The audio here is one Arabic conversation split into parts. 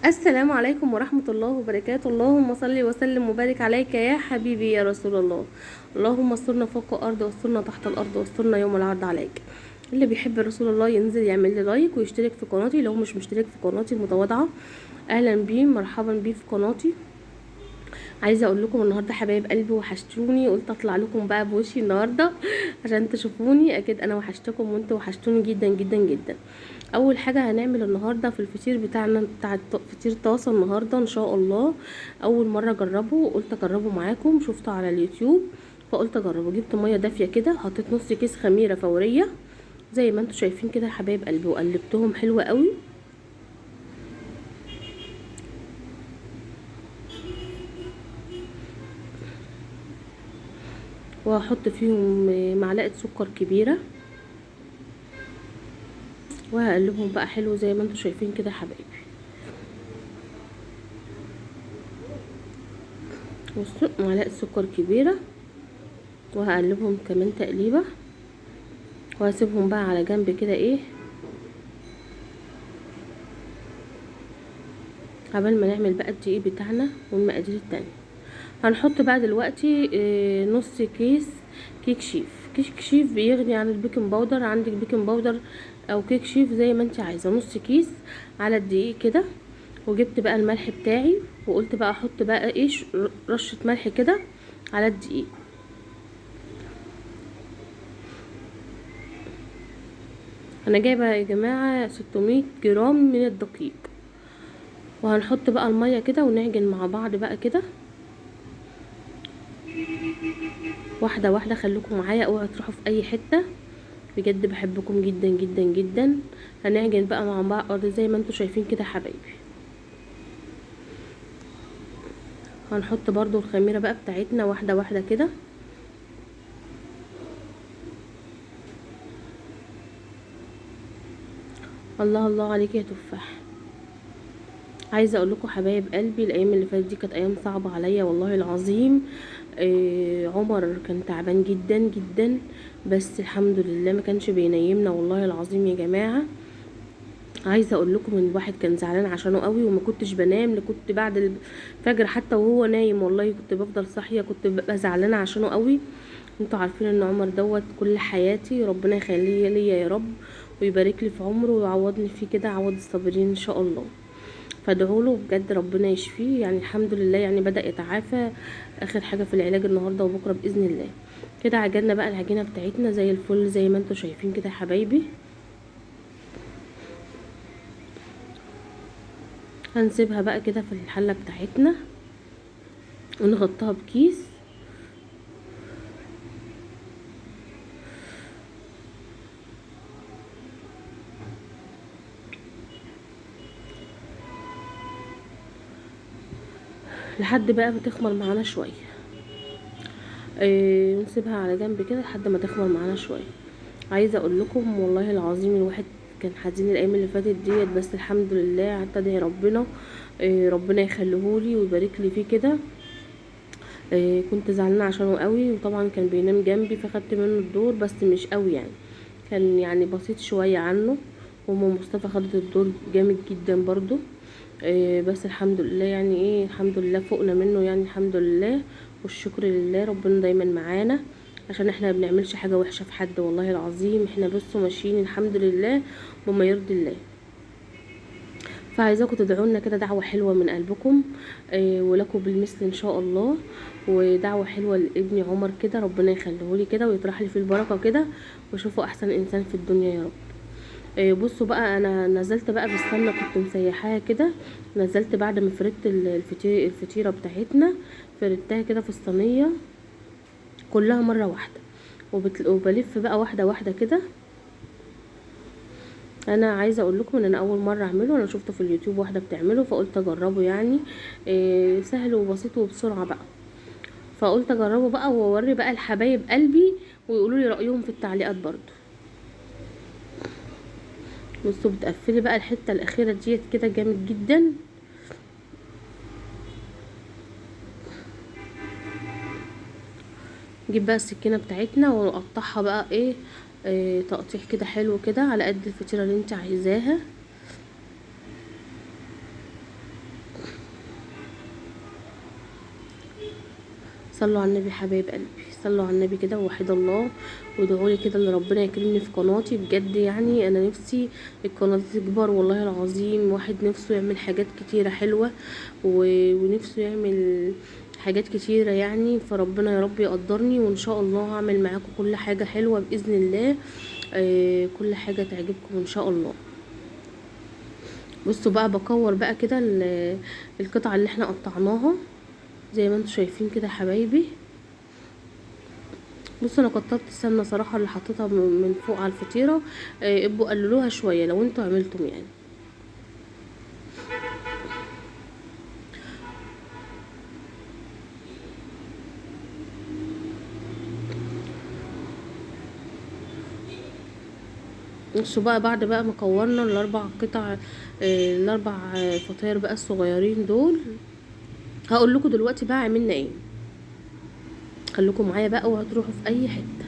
السلام عليكم ورحمة الله وبركاته. اللهم صل وسلم وبارك عليك يا حبيبي يا رسول الله. اللهم استرنا فوق الأرض واسترنا تحت الأرض واسترنا يوم العرض عليك. اللي بيحب رسول الله ينزل يعمل لي لايك ويشترك في قناتي لو مش مشترك في قناتي المتواضعة. أهلا بيه، مرحبا بيه في قناتي. عايزه اقول لكم النهارده حبايب قلبي وحشتوني، قلت اطلع لكم بقى بوشي النهارده عشان تشوفوني. اكيد انا وحشتكم وانتوا وحشتوني جدا جدا جدا. اول حاجه هنعمل النهارده في الفطير بتاعنا بتاع فطير طاسه النهارده ان شاء الله. اول مره اجربه، قلت اجربه معاكم، شفته على اليوتيوب فقلت اجربه. جبت ميه دافيه كده، حطيت نص كيس خميره فوريه زي ما انتوا شايفين كده يا حبايب قلبي، وقلبتهم حلوه قوي. وهحط فيهم معلقه سكر كبيره، وهقلبهم بقى حلو زي ما انتوا شايفين كده يا حبايبي. بصوا، معلقه سكر كبيره، وهقلبهم كمان تقليبه، وهسيبهم بقى على جنب كده ايه قبل ما نعمل بقى الدقيق بتاعنا والمقادير التانية. هنحط بقى دلوقتي نص كيس كيك شيف. كيك شيف بيغني عن البيكنج باودر، عندك بيكنج باودر او كيك شيف زي ما انت عايزه. نص كيس على الدقيق كده. وجبت بقى الملح بتاعي، وقلت بقى احط بقى ايه رشه ملح كده على الدقيق. انا جايبه يا جماعه 600 جرام من الدقيق. وهنحط بقى الميه كده ونعجن مع بعض بقى كده واحده واحده. خليكم معايا، اوعوا تروحوا في اي حته، بجد بحبكم جدا جدا جدا. هنعجن بقى مع بعض زي ما انتوا شايفين كده يا حبايبي. هنحط برضو الخميره بقى بتاعتنا واحده واحده كده. الله الله عليك يا تفاح. عايزه اقول لكم حبايب قلبي، الايام اللي فاتت دي كانت ايام صعبه عليا والله العظيم. عمر كان تعبان جدا جدا، بس الحمد لله ما كانش بينيمنا والله العظيم يا جماعه. عايزه اقول لكم ان الواحد كان زعلان عشانه قوي، وما كنتش بنام كنت بعد الفجر حتى وهو نايم، والله كنت بفضل صاحيه، كنت ببقى زعلانه عشانه قوي. انتوا عارفين ان عمر دوت كل حياتي، ربنا يخليه ليا يا رب، ويبارك لي في عمره ويعوضني فيه كده عوض الصابرين ان شاء الله. فادعوا له بجد ربنا يشفيه، يعني الحمد لله يعني بدأ يتعافى. اخر حاجه في العلاج النهارده وبكره باذن الله. كده عجلنا بقى العجينه بتاعتنا زي الفل زي ما انتوا شايفين كده يا حبايبي. هنسيبها بقى كده في الحله بتاعتنا ونغطيها بكيس. لحد بقى ما تخمر معانا شويه. نسيبها على جنب كده لحد ما تخمر معانا شويه. عايزه اقول لكم والله العظيم الواحد كان حزين الايام اللي فاتت ديت، بس الحمد لله قعدت ادعي ربنا ربنا يخليهولي ويبارك لي فيه كده. كنت زعلانه عشانه قوي، وطبعا كان بينام جنبي فخدت منه الدور، بس مش قوي يعني، كان يعني بسيط شويه عنه. وام مصطفى خدت الدور جامد جدا برضو. بس الحمد لله يعني ايه، الحمد لله فوقنا منه يعني، الحمد لله والشكر لله. ربنا دايما معانا، عشان احنا ما بنعملش حاجه وحشه في حد والله العظيم، احنا بس ماشيين الحمد لله بما يرضي الله. فعايزاكم تدعوا لنا كده دعوه حلوه من قلبكم، ولكم بالمثل ان شاء الله. ودعوه حلوه لابني عمر كده، ربنا يخليهولي كده ويطرح لي فيه البركه كده، واشوفه احسن انسان في الدنيا يا رب. بصوا بقى، انا نزلت بقى بالسمنه، كنت مسيحاها كده. نزلت بعد ما فردت الفطيره بتاعتنا، فردتها كده في الصينيه كلها مره واحده. وبلف بقى واحده واحده كده. انا عايزه اقول لكم ان انا اول مره اعمله، انا شفته في اليوتيوب واحده بتعمله فقلت اجربه يعني. سهل وبسيط وبسرعه بقى، فقلت اجربه بقى واوري بقى الحبايب قلبي ويقولوا لي رايهم في التعليقات برضو. بصوا، بتقفلي بقى الحته الاخيره ديت كده جامد جدا. نجيب بقى السكينه بتاعتنا ونقطعها بقى ايه تقطيع كده حلو كده على قد الفطيره اللي انت عايزاها. صلوا على النبي حبايب قلبي، صلوا على النبي كده ووحد الله، وادعوا لي كده ان ربنا يكرمني في قناتي بجد. يعني انا نفسي القناه تكبر والله العظيم. واحد نفسه يعمل حاجات كتيره حلوه ونفسه يعمل حاجات كتيره يعني. فربنا يا رب يقدرني، وان شاء الله هعمل معاكم كل حاجه حلوه باذن الله. كل حاجه تعجبكم ان شاء الله. بصوا بقى بكور بقى كده القطعه اللي احنا قطعناها زي ما انتم شايفين كده يا حبايبي. بصوا انا كترت السمنه صراحه اللي حطيتها من فوق على الفطيره. ابقوا قللوها شويه لو انتوا عملتم يعني. بصوا بقى بعد بقى ما كورنا الاربع قطع، الاربع فطاير بقى الصغيرين دول، هقول لكم دلوقتي بقى عملنا ايه. خليكم معايا بقى وهتروحوا في اي حته.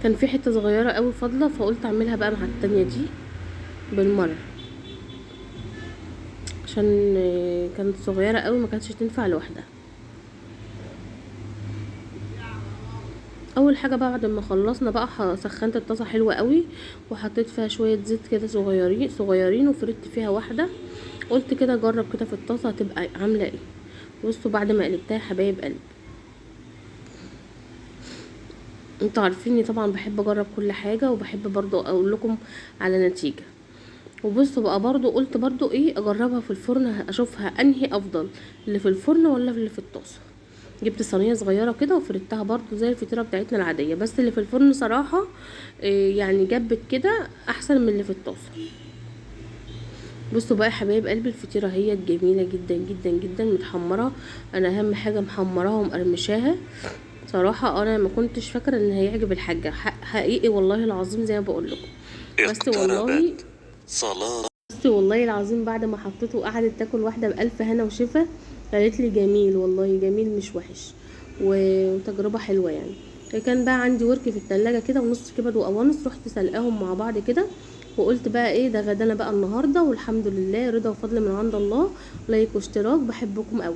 كان في حته صغيره قوي فاضله، فقلت اعملها بقى مع التانية دي بالمره، عشان كانت صغيره قوي ما كانتش تنفع لوحدها. اول حاجه بعد ما خلصنا بقى سخنت الطاسه حلوه قوي، وحطيت فيها شويه زيت كده صغيرين صغيرين، وفردت فيها واحده. قلت كده اجرب كده في الطاسه هتبقى عامله ايه. بصوا بعد ما قلبتها يا حبايب قلبي، انتوا عارفيني طبعا بحب اجرب كل حاجه، وبحب برضو اقول لكم على نتيجه. وبصوا بقى برضو قلت برضو ايه اجربها في الفرن اشوفها انهي افضل، اللي في الفرن ولا اللي في الطاسه. جبت صينيه صغيره كده وفردتها برضو زي الفطيره بتاعتنا العاديه، بس اللي في الفرن صراحه يعني جبت كده احسن من اللي في الطاسه. بصوا بقى يا حبايب قلبي الفطيره هي جميله جدا جدا جدا متحمره. انا اهم حاجه محمراها ومقرمشاها. صراحه انا ما كنتش فاكره ان هيعجب الحاجه، حقيقي والله العظيم زي ما بقول لكم. بس والله العظيم بعد ما حطيته وقعدت تاكل واحده بألف هنا وشفا، قالت لي جميل والله جميل مش وحش، وتجربه حلوه يعني. كان بقى عندي ورك في التلاجة كده ونص كبد وقوانص، رحت سلقاهم مع بعض كده، وقلت بقى ايه ده غدانا بقى النهارده، والحمد لله رضا وفضل من عند الله. لايك واشتراك، بحبكم قوي.